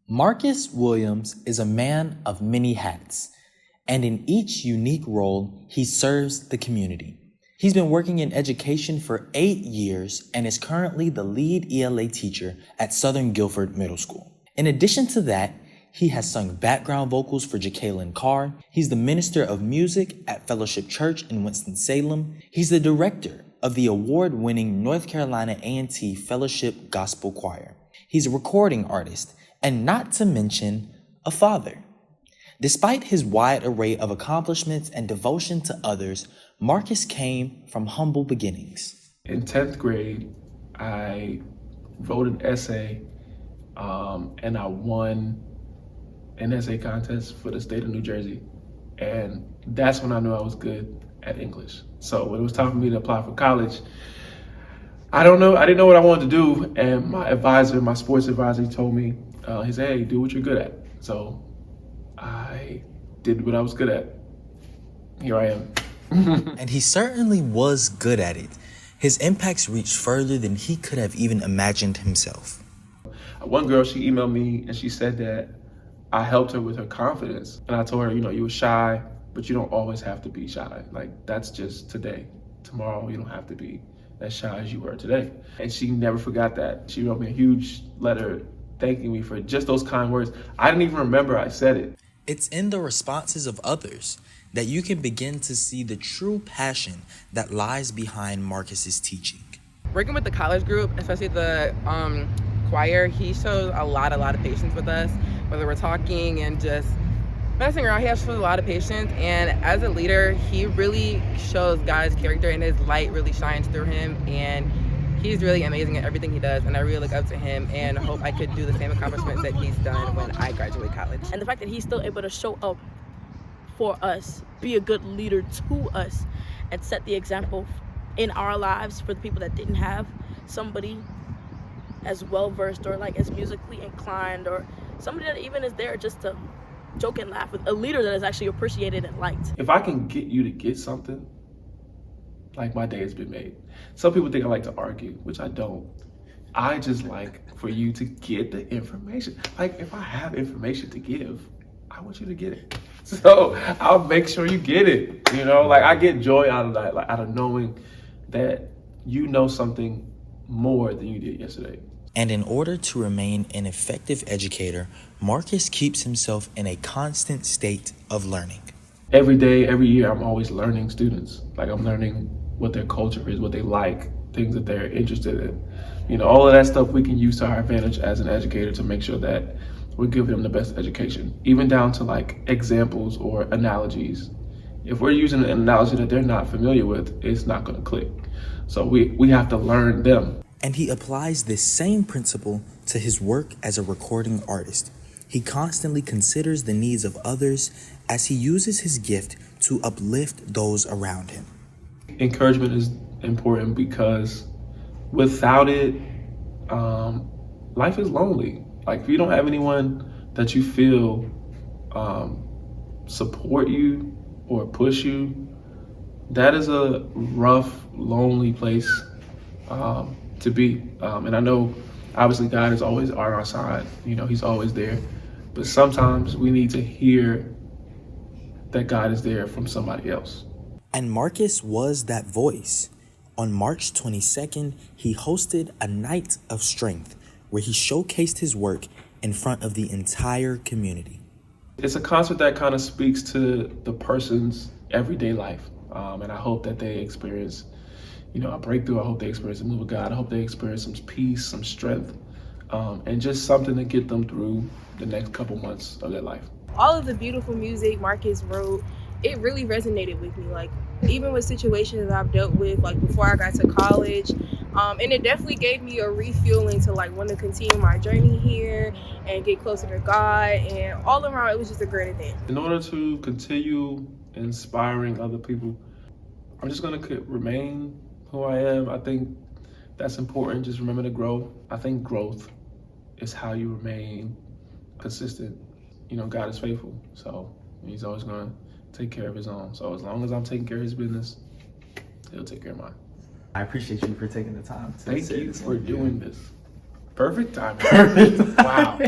Marcus Williams is a man of many hats, and in each unique role, he serves the community. He's been working in education for 8 years and is currently the lead ELA teacher at Southern Guilford Middle School. In addition to that, he has sung background vocals for Jacqueline Carr. He's the minister of music at Fellowship Church in Winston-Salem. He's the director of the award-winning North Carolina A&T Fellowship Gospel Choir. He's a recording artist, and not to mention, a father. Despite his wide array of accomplishments and devotion to others, Marcus came from humble beginnings. In 10th grade, I wrote an essay and I won an essay contest for the state of New Jersey. And that's when I knew I was good at English. So when it was time for me to apply for college, I didn't know what I wanted to do. And my sports advisor, he told me, he said, hey, do what you're good at. So I did what I was good at. Here I am. And he certainly was good at it. His impacts reached further than he could have even imagined himself. One girl, she emailed me and she said that I helped her with her confidence. And I told her, you were shy, but you don't always have to be shy. Like, that's just today. Tomorrow, you don't have to be as shy as you were today. And she never forgot that. She wrote me a huge letter thanking me for just those kind words. I didn't even remember I said it. It's in the responses of others that you can begin to see the true passion that lies behind Marcus's teaching. Working with the college group, especially the choir, he shows a lot of patience with us, whether we're talking and just messing around. He shows a lot of patience, and as a leader, he really shows God's character, and his light really shines through him, and he's really amazing at everything he does, and I really look up to him and hope I could do the same accomplishments that he's done when I graduate college. And the fact that he's still able to show up for us, be a good leader to us, and set the example in our lives for the people that didn't have somebody as well-versed or like as musically inclined, or somebody that even is there just to joke and laugh with, a leader that is actually appreciated and liked. If I can get you to get something, like, my day has been made. Some people think I like to argue, which I don't. I just like for you to get the information. Like, if I have information to give, I want you to get it. So I'll make sure you get it. Like, I get joy out of that, like out of knowing that you know something more than you did yesterday. And in order to remain an effective educator, Marcus keeps himself in a constant state of learning. Every day, every year, I'm always learning students. Like, I'm learning what their culture is, what they like, things that they're interested in. All of that stuff we can use to our advantage as an educator to make sure that we're giving them the best education, even down to like examples or analogies. If we're using an analogy that they're not familiar with, it's not going to click. So we have to learn them. And he applies this same principle to his work as a recording artist. He constantly considers the needs of others as he uses his gift to uplift those around him. Encouragement is important because without it, life is lonely. Like, if you don't have anyone that you feel support you or push you, that is a rough, lonely place to be. And I know, obviously, God is always on our side. He's always there. But sometimes we need to hear that God is there from somebody else. And Marcus was that voice. On March 22nd, he hosted a Night of Strength where he showcased his work in front of the entire community. It's a concert that kind of speaks to the person's everyday life. And I hope that they experience, a breakthrough. I hope they experience the move of God. I hope they experience some peace, some strength, and just something to get them through the next couple months of their life. All of the beautiful music Marcus wrote, it really resonated with me. Like, even with situations I've dealt with, like before I got to college, and it definitely gave me a refueling to like want to continue my journey here and get closer to God, and all around it was just a great event. In order to continue inspiring other people, I'm just going to remain who I am. I think that's important. Just remember to grow. I think growth is how you remain consistent. God is faithful, so he's always going to take care of his own. So as long as I'm taking care of his business, he'll take care of mine. I appreciate you for taking the time to Thank you for doing this. Perfect time. Perfect. Wow.